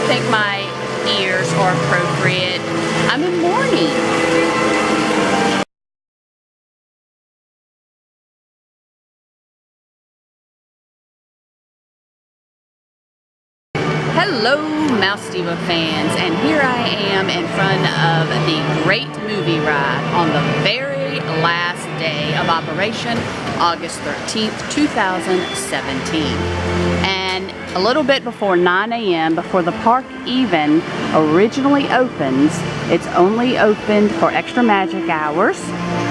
think my ears are appropriate. I'm in mourning. Hello, Mouse Diva fans, and here I am in front of the Great Movie Ride on the very last day of operation, August 13th, 2017. And a little bit before 9 a.m., before the park even originally opens, it's only opened for extra magic hours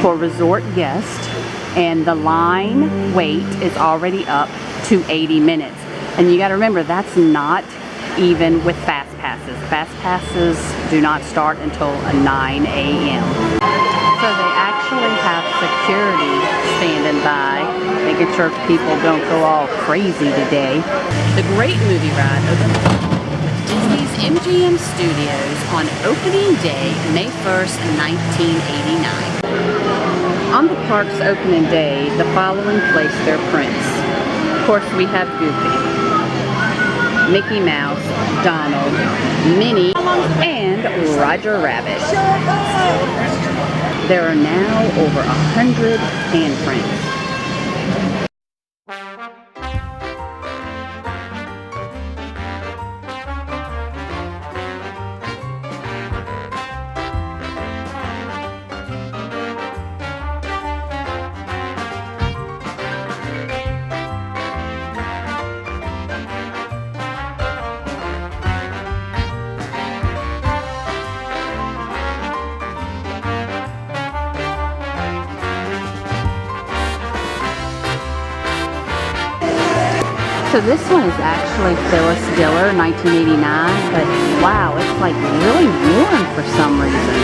for resort guests, and the line wait is already up to 80 minutes. And you got to remember, that's not even with fast passes. Fast passes do not start until 9 a.m. So they actually have security standing by, making sure people don't go all crazy today. The Great Movie Ride opens with Disney's MGM Studios on opening day, May 1st, 1989. On the park's opening day, the following place their prints. Of course, we have Goofy, Mickey Mouse, Donald, Minnie, and Roger Rabbit. There are now over 100 handprints. So this one is actually Phyllis Diller, 1989, but wow, it's like really warm for some reason.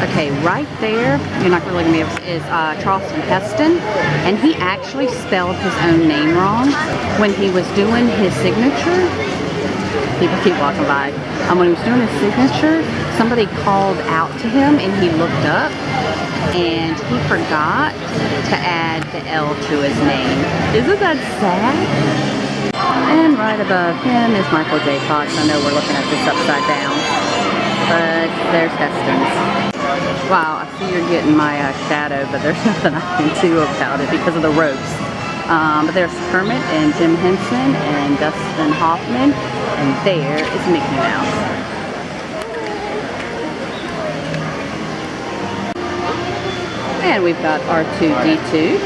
Okay, right there, you're not really going to be able to see, is Charleston Heston, and he actually spelled his own name wrong when he was doing his signature. People keep walking by. When he was doing his signature, somebody called out to him and he looked up and he forgot to add the L to his name. Isn't that sad? And right above him is Michael J. Fox. I know we're looking at this upside down, but there's Heston's. Wow, I see you're getting my shadow, but there's nothing I can do about it because of the ropes. But there's Kermit and Jim Henson and Dustin Hoffman, and there is Mickey Mouse. And we've got R2-D2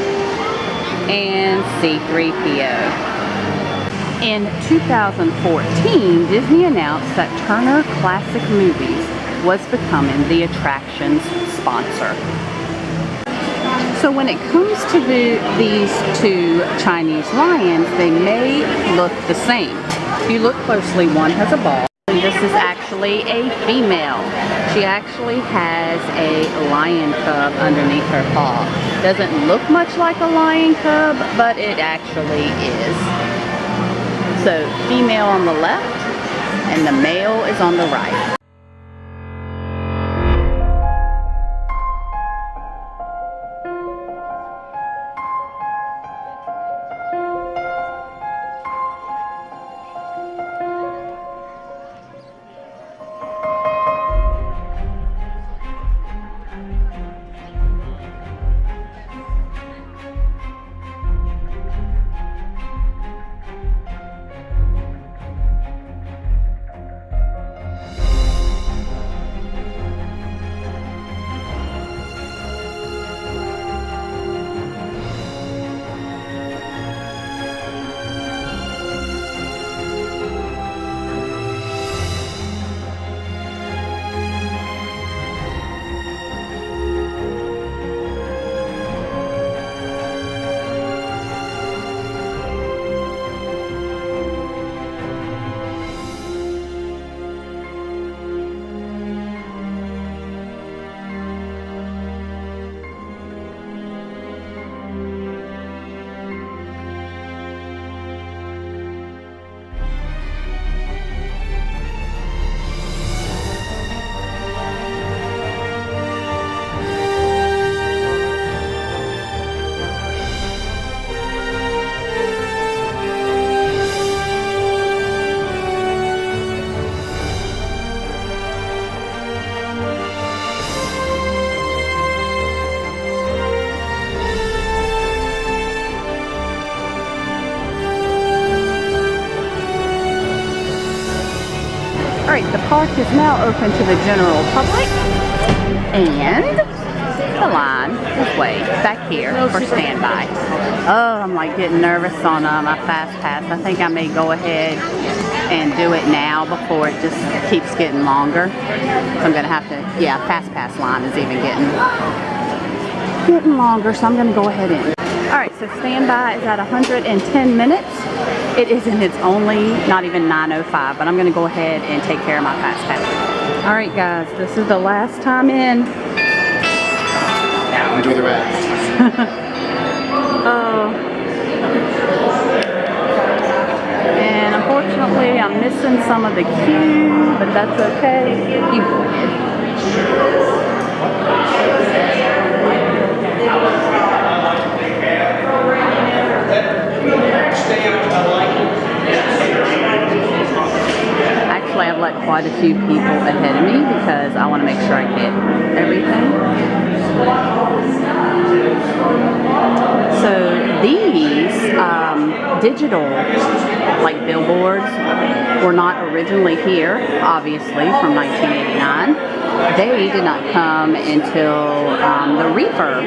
and C-3PO. In 2014, Disney announced that Turner Classic Movies was becoming the attraction's sponsor. So when it comes to these two Chinese lions, they may look the same. If you look closely, one has a ball. And this is actually a female. She actually has a lion cub underneath her paw. Doesn't look much like a lion cub, but it actually is. So female on the left, and the male is on the right. Alright, the park is now open to the general public, and the line is way back here for standby. Oh, I'm like getting nervous on my Fast Pass. I think I may go ahead and do it now before it just keeps getting longer. So I'm gonna have to, yeah, Fast Pass line is even getting longer, so I'm gonna go ahead in. Alright, so standby is at 110 minutes. It is, and it's only not even 9:05, but I'm gonna go ahead and take care of my Fast Pass. Alright guys, this is the last time in. Now enjoy the rest. Oh. And unfortunately, I'm missing some of the queue, but that's okay. You go ahead. Actually, I've let quite a few people ahead of me because I want to make sure I get everything. So these digital like billboards were not originally here, obviously, from 1989. They did not come until the refurb.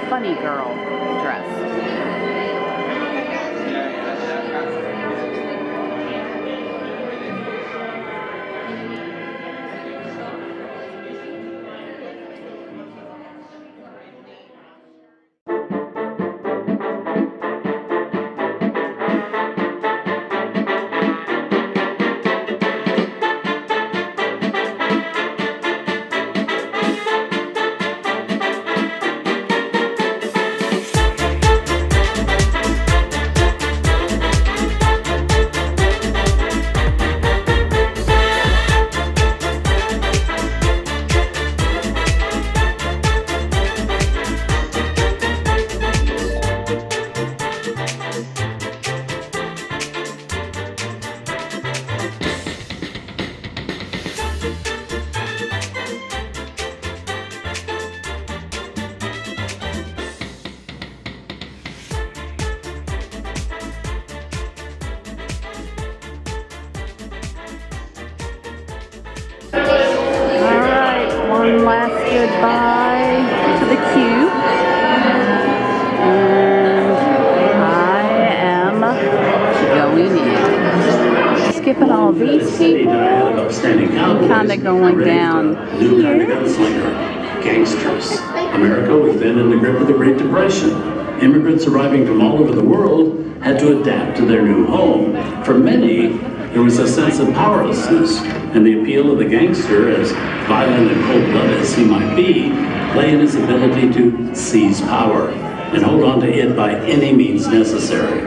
Funny girl dress. One last goodbye to the queue, and I am going in. Skipping all these people and kind of going down here. Gangsters. America was then in the grip of the Great Depression. Immigrants arriving from all over the world had to adapt to their new home. For many, there was a sense of powerlessness, and the appeal of the gangster, as violent and cold-blooded as he might be, lay in his ability to seize power and hold on to it by any means necessary.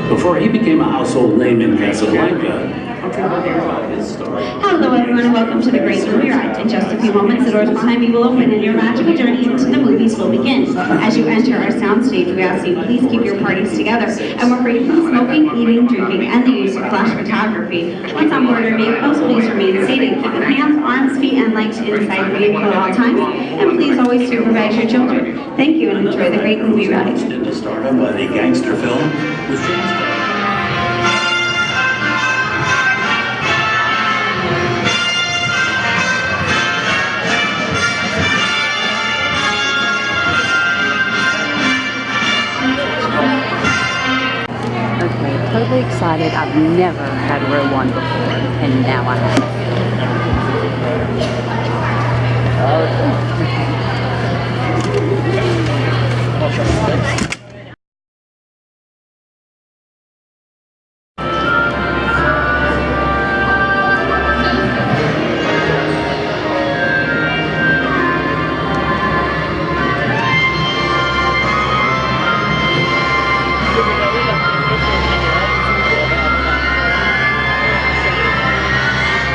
Before he became a household name in Casablanca, Hello everyone and welcome to the Great Movie Ride. In just a few moments, the doors behind me will open and your magical journey into the movies will begin. As you enter our soundstage, we ask you please keep your parties together and refrain from smoking, eating, drinking, and the use of flash photography. Once on board our vehicles, please remain seated. Keep your hands, arms, feet, and legs inside the vehicle at all times, and please always supervise your children. Thank you and enjoy the Great Movie Ride. Into stardom by the gangster film was James. excited. I've never had row one before, and now I have.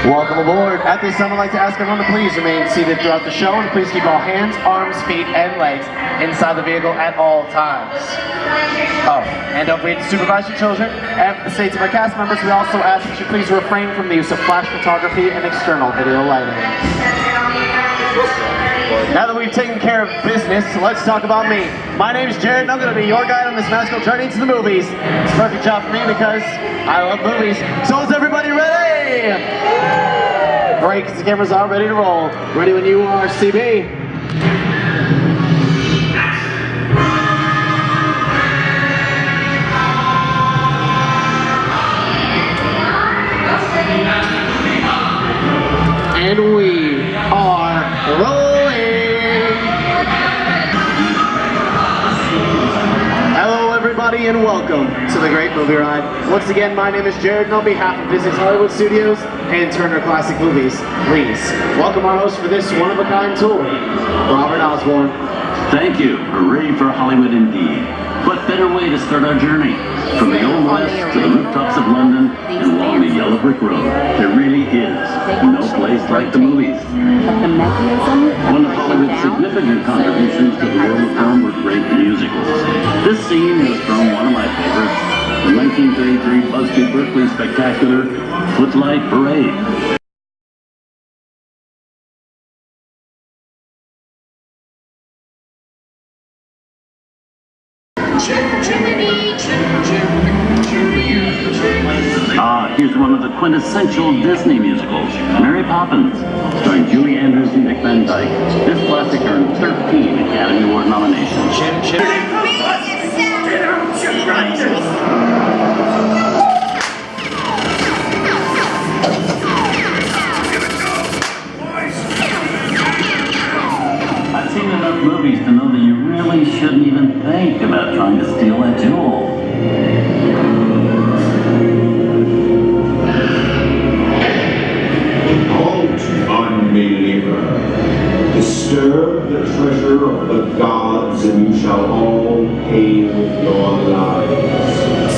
Welcome aboard. At this time, I'd like to ask everyone to please remain seated throughout the show and please keep all hands, arms, feet, and legs inside the vehicle at all times. Oh, and don't forget to supervise your children. And for the safety of our cast members, we also ask that you please refrain from the use of flash photography and external video lighting. Now that we've taken care of business, let's talk about me. My name is Jared, and I'm going to be your guide on this magical journey to the movies. It's a perfect job for me because I love movies. So is everybody ready? Great, because the cameras are ready to roll. Ready when you are, CB. And we are rolling! Hello everybody and welcome to the Great Movie Ride. Once again, my name is Jared, and on behalf of Disney's Hollywood Studios and Turner Classic Movies, please welcome our host for this one-of-a-kind tour, Robert Osborne. Thank you. Hooray for Hollywood indeed. What better way to start our journey? From the Old West to the rooftops of London and along the yellow brick road, there really is no place like the movies. One of Hollywood's significant contributions to the world of film were great musicals. This scene is from one of my favorites, the 1933 BuzzFeed Berkeley spectacular Footlight Parade. Here's one of the quintessential Disney musicals, Mary Poppins, starring Julie Andrews and Dick Van Dyke. This classic earned 13 Academy Award nominations. I've seen enough movies to know that you really shouldn't even think about trying to steal that jewel. Unbeliever, disturb the treasure of the gods, and you shall all pay with your lives.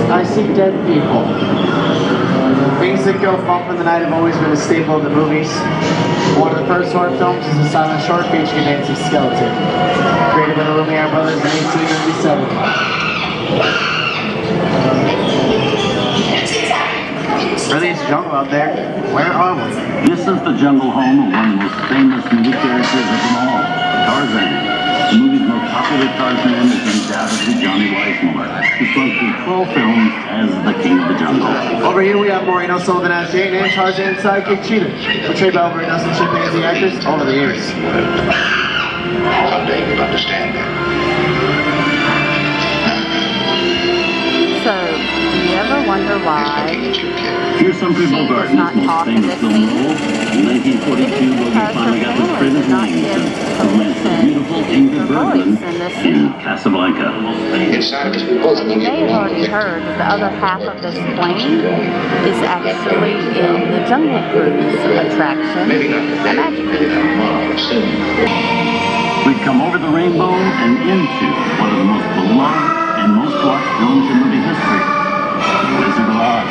I see dead people. Things that go bump in the night have always been a staple of the movies. One of the first horror films is a silent short featuring Nancy Skeleton, created by the Lumiere brothers in 1897. Really, it's jungle out there. Where are we? This is the jungle home of one of the most famous movie characters of them all, Tarzan. The movie's most popular Tarzan is undoubtedly Johnny Weissmuller, who spun through 12 films as the King of the Jungle. Over here we have Maureen O'Sullivan as Jane and Tarzan's sidekick Cheetah, portrayed by over a dozen chimpanzee actors over the years. Someday you'll understand that. So, do you ever wonder why Here's Humphrey Bogart's most famous film role. In 1942, Bogart finally got his credit name to romance the beautiful Ingrid Bergman in Casablanca. You may have already heard that the other half of this plane is actually in the Jungle Cruise attraction, the Magic Kingdom. We've come over the rainbow and into one of the most beloved and most watched films in movie history, Wizard of Oz.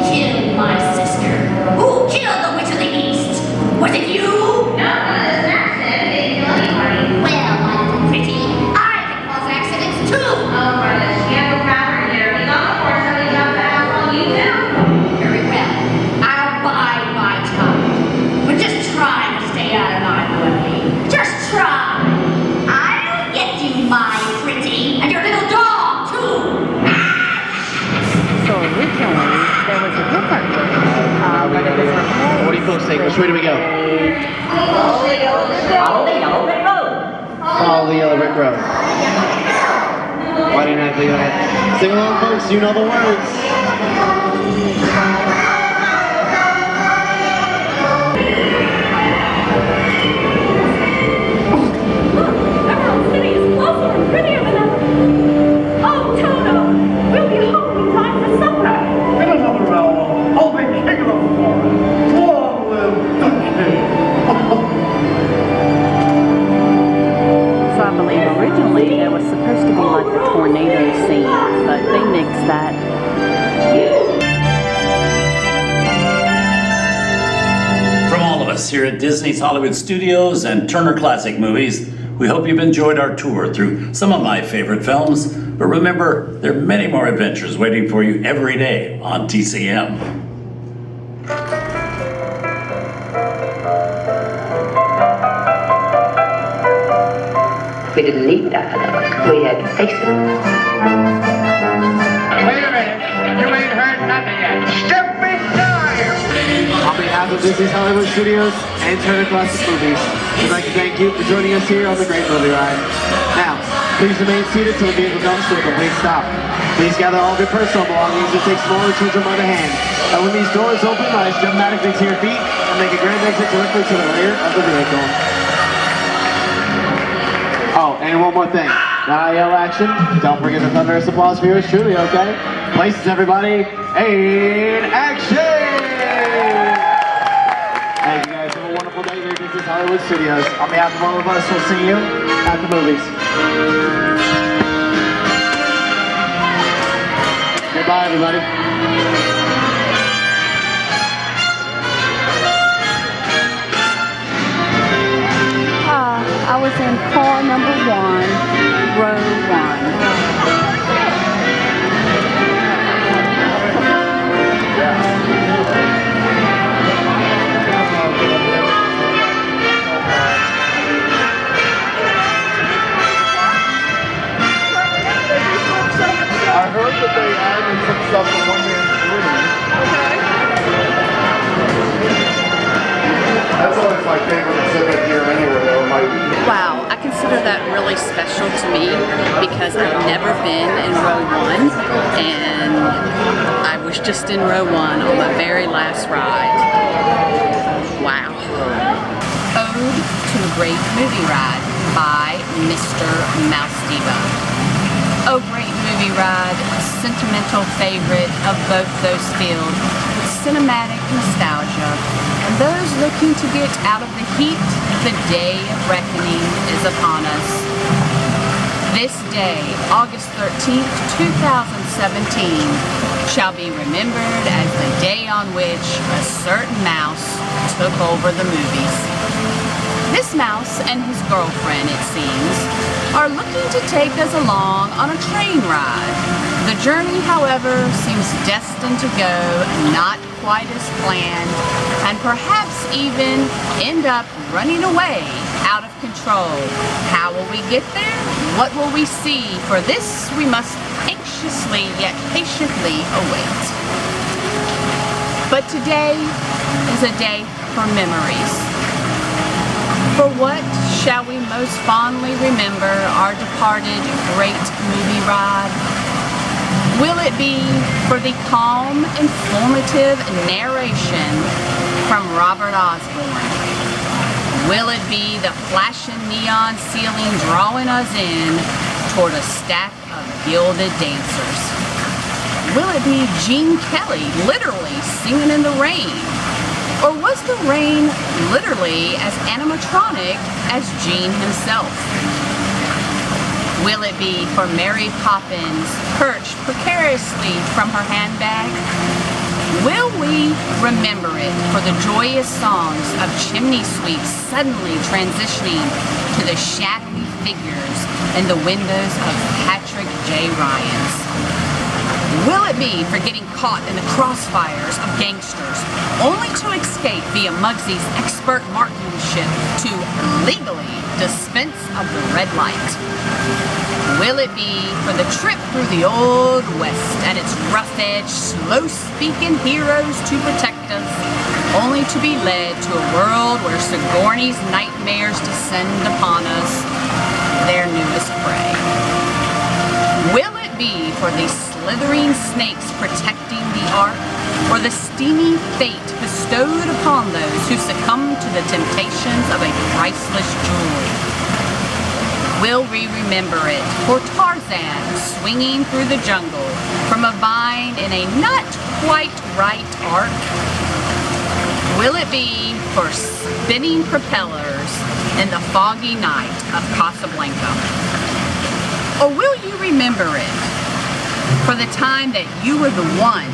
Kill my sister. sing? Which way do we go? Follow the yellow brick road. Follow the yellow brick road. Why didn't I think of that? Sing along, folks. You know the words. Emerald City is closer and prettier than ever. Oh, Toto, we'll be home in time for supper. In another hour, I'll be king of the forest. Long live the king. So I believe originally there was supposed to be like the tornado scene, but they nixed that. From all of us here at Disney's Hollywood Studios and Turner Classic Movies, we hope you've enjoyed our tour through some of my favorite films. But remember, there are many more adventures waiting for you every day on TCM. We didn't need that. We had to face it. Wait a minute. You ain't heard nothing yet. Step inside. On behalf of Disney's Hollywood Studios and Turner Classic Movies, we'd like to thank you for joining us here on the Great Movie Ride. Now, please remain seated till the vehicle comes to a complete stop. Please gather all of your personal belongings and take smaller children by the hand. And when these doors open, rise dramatically to your feet and make a grand exit directly to the rear of the vehicle. Oh, and one more thing. Now yell action. Don't forget the thunderous applause for yours truly, okay? Places, everybody, and action! Thank you guys. Have a wonderful day here at Disney's Hollywood Studios. On behalf of all of us, we'll see you at the movies. Goodbye, everybody. I was in car number 1, row 1. I heard that they added some stuff for one man That's always my favorite exhibit here anyway, though. Wow, I consider that really special to me because I've never been in row 1 and I was just in row 1 on the very last ride. Wow. Ode to a Great Movie Ride by Mr. Mouse Diva. Oh, Great Movie Ride, a sentimental favorite of both those filled with cinematic nostalgia and those looking to get out of the heat. The day of reckoning is upon us. This day, August 13th, 2017, shall be remembered as the day on which a certain mouse took over the movies. This mouse and his girlfriend, it seems, are looking to take us along on a train ride. The journey, however, seems destined to go not quite as planned and perhaps even end up running away out of control. How will we get there? What will we see? For this we must anxiously yet patiently await. But today is a day for memories. For what shall we most fondly remember our departed great movie ride? Will it be for the calm, informative narration from Robert Osborne? Will it be the flashing neon ceiling drawing us in toward a stack of gilded dancers? Will it be Gene Kelly literally singing in the rain? Or was the rain literally as animatronic as Gene himself? Will it be for Mary Poppins perched precariously from her handbag? Will we remember it for the joyous songs of chimney sweeps suddenly transitioning to the shadowy figures in the windows of Patrick J. Ryan's? Will it be for getting caught in the crossfires of gangsters, only to escape via Muggsy's expert marksmanship to legally dispense of the red light? Will it be for the trip through the Old West and its rough-edged, slow-speaking heroes to protect us? only to be led to a world where Sigourney's nightmares descend upon us, their newest prey. Will it be for the slithering snakes protecting the ark, or the steamy fate bestowed upon those who succumb to the temptations of a priceless jewel? Will we remember it for Tarzan swinging through the jungle from a vine in a not quite right arc? Will it be for spinning propellers in the foggy night of Casablanca? Or will you remember it for the time that you were the one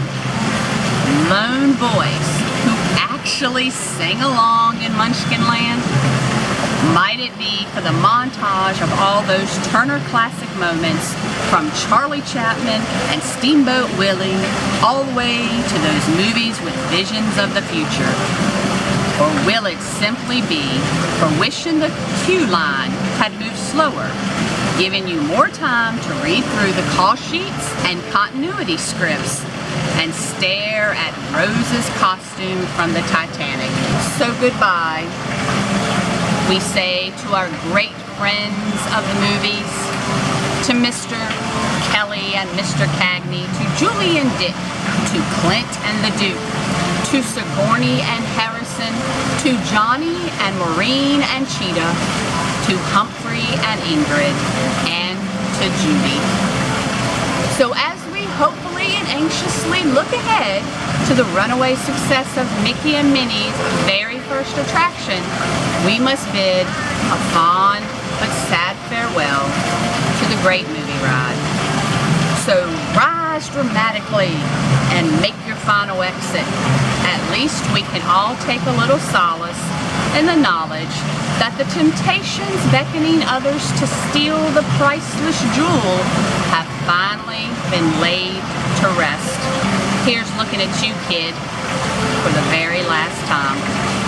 lone voice who actually sang along in Munchkinland? Might it be for the montage of all those Turner Classic moments from Charlie Chaplin and Steamboat Willie all the way to those movies with visions of the future? Or will it simply be for wishing the cue line had moved slower, giving you more time to read through the call sheets and continuity scripts and stare at Rose's costume from the Titanic? So goodbye, we say to our great friends of the movies, to Mr. Kelly and Mr. Cagney, to Julie and Dick, to Clint and the Duke, to Sigourney and Harrison, to Johnny and Maureen and Cheetah, to Humphrey and Ingrid, and to Judy. So as we hopefully and anxiously look ahead to the runaway success of Mickey and Minnie's very first attraction, we must bid a fond but sad farewell to the great movie ride. So rise dramatically and make your final exit. At least we can all take a little solace in the knowledge that the temptations beckoning others to steal the priceless jewel have finally been laid to rest. Here's looking at you, kid, for the very last time.